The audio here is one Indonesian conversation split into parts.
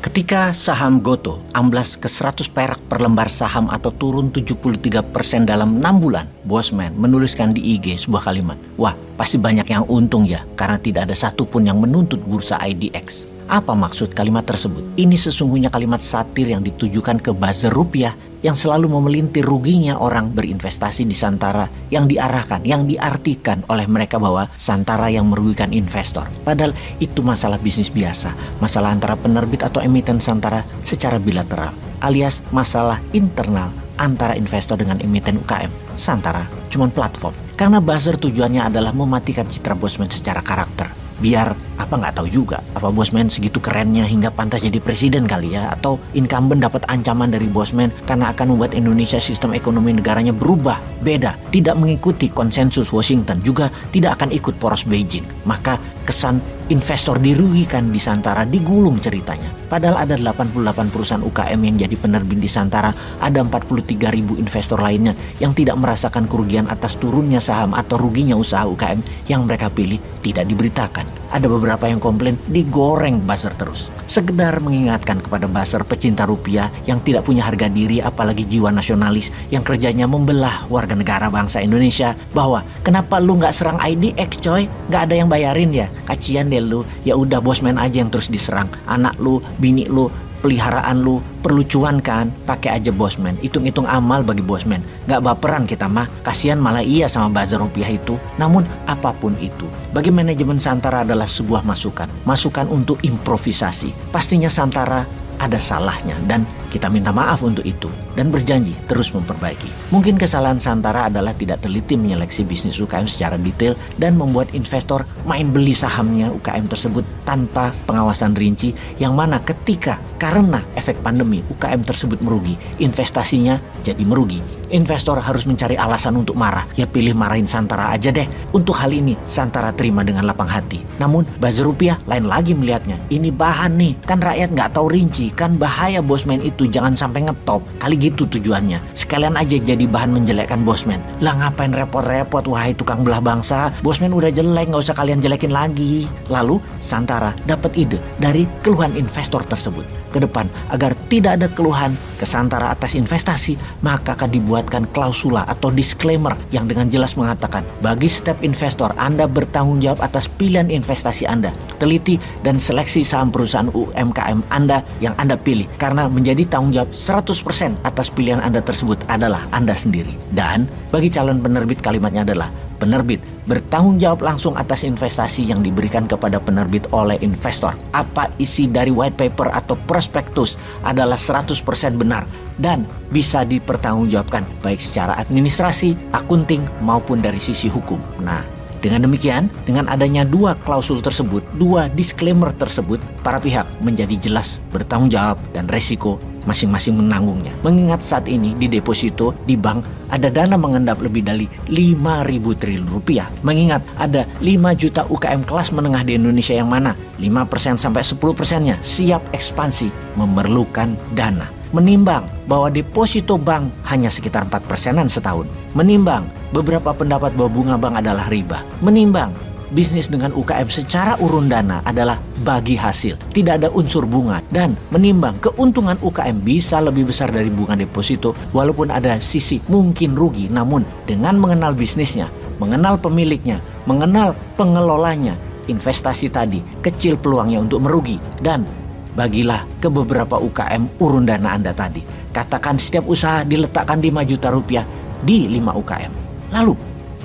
Ketika saham Gotoh amblas ke 100 perak per lembar saham atau turun 73% dalam 6 bulan, Bosman menuliskan di IG sebuah kalimat, "Wah, pasti banyak yang untung ya, karena tidak ada satupun yang menuntut bursa IDX." Apa maksud kalimat tersebut? Ini sesungguhnya kalimat satir yang ditujukan ke buzzer rupiah yang selalu memelintir ruginya orang berinvestasi di Santara, yang diarahkan, yang diartikan oleh mereka bahwa Santara yang merugikan investor. Padahal itu masalah bisnis biasa, masalah antara penerbit atau emiten Santara secara bilateral, alias masalah internal antara investor dengan emiten UKM. Santara cuma platform. Karena buzzer tujuannya adalah mematikan citra Bosman secara karakter. Biar nggak tahu juga, apa Bosman segitu kerennya hingga pantas jadi presiden kali ya, atau incumbent dapat ancaman dari Bosman karena akan membuat Indonesia sistem ekonomi negaranya berubah, beda, tidak mengikuti konsensus Washington, juga tidak akan ikut poros Beijing. Maka kesan investor dirugikan di Santara digulung ceritanya. Padahal ada 88 perusahaan UKM yang jadi penerbit di Santara, ada 43.000 investor lainnya yang tidak merasakan kerugian atas turunnya saham atau ruginya usaha UKM yang mereka pilih tidak diberitakan. Ada beberapa yang komplain digoreng buzzer terus. Sekedar mengingatkan kepada buzzer pecinta rupiah yang tidak punya harga diri apalagi jiwa nasionalis yang kerjanya membelah warga negara bangsa Indonesia bahwa kenapa lu nggak serang IDX coy? Nggak ada yang bayarin ya? Kacian deh lu. Ya udah Bosman aja yang terus diserang. Anak lu, bini lu, peliharaan lu perlu cuan kan, pakai aja Bosman. Hitung-hitung amal bagi Bosman. Gak baperan kita mah, kasihan malah iya sama buzzer rupiah itu. Namun apapun itu, bagi manajemen Santara adalah sebuah masukan untuk improvisasi. Pastinya Santara ada salahnya dan kita minta maaf untuk itu dan berjanji terus memperbaiki. Mungkin kesalahan Santara adalah tidak teliti menyeleksi bisnis UKM secara detail dan membuat investor main beli sahamnya UKM tersebut tanpa pengawasan rinci, yang mana ketika karena efek pandemi UKM tersebut merugi, investasinya jadi merugi. Investor harus mencari alasan untuk marah. Ya pilih marahin Santara aja deh. Untuk hal ini Santara terima dengan lapang hati. Namun buzzer rupiah lain lagi melihatnya. Ini bahan nih, kan rakyat nggak tahu rinci, kan bahaya Bosman itu, jangan sampai ngetop. Kali gitu tujuannya. Sekalian aja jadi bahan menjelekkan Bosman. Lah ngapain repot-repot, wahai tukang belah bangsa. Bosman udah jelek, nggak usah kalian jelekin lagi. Lalu Santara dapat ide dari keluhan investor tersebut. Ke depan agar tidak ada keluhan ke Santara atas investasi, maka akan dibuatkan klausula atau disclaimer yang dengan jelas mengatakan bagi setiap investor Anda bertanggung jawab atas pilihan investasi Anda. Teliti dan seleksi saham perusahaan UMKM Anda yang Anda pilih, karena menjadi tanggung jawab 100% atas pilihan Anda tersebut adalah Anda sendiri. Dan bagi calon penerbit kalimatnya adalah penerbit bertanggung jawab langsung atas investasi yang diberikan kepada penerbit oleh investor. Apa isi dari white paper atau prospektus adalah 100% benar dan bisa dipertanggungjawabkan baik secara administrasi, akunting maupun dari sisi hukum. Nah, dengan demikian, dengan adanya dua klausul tersebut, dua disclaimer tersebut, para pihak menjadi jelas bertanggung jawab dan resiko masing-masing menanggungnya. Mengingat saat ini di deposito di bank ada dana mengendap lebih dari 5.000 triliun rupiah. Mengingat ada 5 juta UKM kelas menengah di Indonesia yang mana 5% sampai 10%-nya siap ekspansi memerlukan dana. Menimbang bahwa deposito bank hanya sekitar 4%-an setahun. Menimbang beberapa pendapat bahwa bunga bank adalah riba. Menimbang bisnis dengan UKM secara urun dana adalah bagi hasil, tidak ada unsur bunga, dan menimbang keuntungan UKM bisa lebih besar dari bunga deposito walaupun ada sisi mungkin rugi, namun dengan mengenal bisnisnya, mengenal pemiliknya, mengenal pengelolanya, investasi tadi kecil peluangnya untuk merugi. Dan bagilah ke beberapa UKM urun dana Anda tadi. Katakan setiap usaha diletakkan 5 juta rupiah di 5 UKM.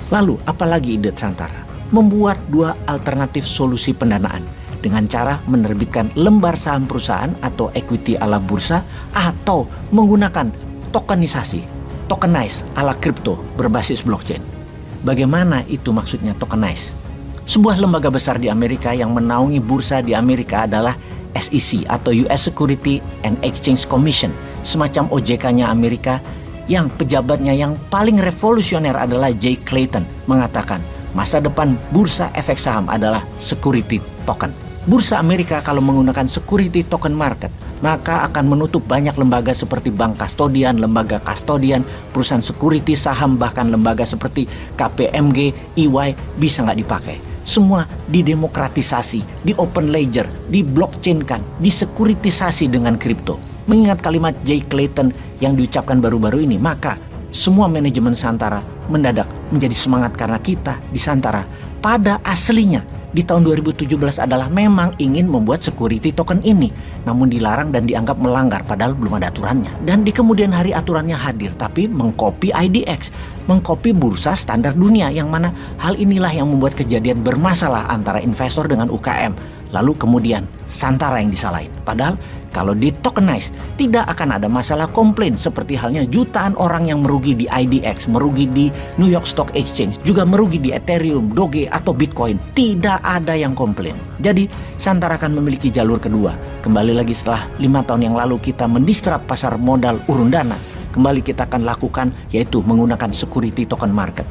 Lalu apalagi ide Santara? Membuat dua alternatif solusi pendanaan dengan cara menerbitkan lembar saham perusahaan atau equity ala bursa, atau menggunakan tokenisasi, tokenize ala kripto berbasis blockchain. Bagaimana itu maksudnya tokenize? Sebuah lembaga besar di Amerika yang menaungi bursa di Amerika adalah SEC atau US Security and Exchange Commission, semacam OJK-nya Amerika, yang pejabatnya yang paling revolusioner adalah Jay Clayton mengatakan masa depan bursa efek saham adalah security token. Bursa Amerika kalau menggunakan security token market, maka akan menutup banyak lembaga seperti bank kastodian, lembaga kastodian, perusahaan security saham, bahkan lembaga seperti KPMG, EY bisa nggak dipakai. semua didemokratisasi, di open ledger, di blockchain kan, disekuritisasi dengan kripto. Mengingat kalimat Jay Clayton yang diucapkan baru-baru ini, maka semua manajemen Santara mendadak menjadi semangat karena kita di Santara pada aslinya di tahun 2017 adalah memang ingin membuat security token ini, namun dilarang dan dianggap melanggar padahal belum ada aturannya. Dan di kemudian hari aturannya hadir, tapi mengcopy IDX, mengcopy bursa standar dunia, yang mana hal inilah yang membuat kejadian bermasalah antara investor dengan UKM. Lalu kemudian Santara yang disalahin. Padahal kalau di tokenize tidak akan ada masalah komplain, seperti halnya jutaan orang yang merugi di IDX, merugi di New York Stock Exchange, juga merugi di Ethereum, Doge atau Bitcoin. Tidak ada yang komplain. Jadi Santara akan memiliki jalur kedua. Kembali lagi setelah 5 tahun yang lalu kita mendistrap pasar modal urun dana, kembali kita akan lakukan yaitu menggunakan security token market.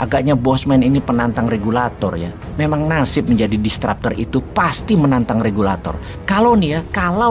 Agaknya Bosman ini penantang regulator ya. Memang nasib menjadi disruptor itu pasti menantang regulator. Kalau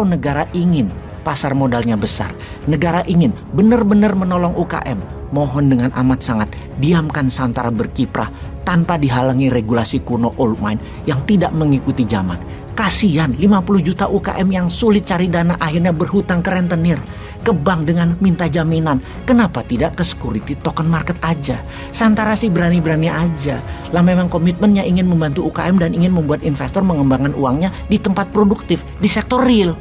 negara ingin pasar modalnya besar, negara ingin benar-benar menolong UKM, mohon dengan amat sangat diamkan Santara berkiprah tanpa dihalangi regulasi kuno old mine yang tidak mengikuti zaman. Kasihan 50 juta UKM yang sulit cari dana akhirnya berhutang ke rentenir, ke bank dengan minta jaminan. Kenapa tidak ke security token market aja? Santara sih berani-berani aja. Lah memang komitmennya ingin membantu UKM dan ingin membuat investor mengembangkan uangnya di tempat produktif, di sektor real.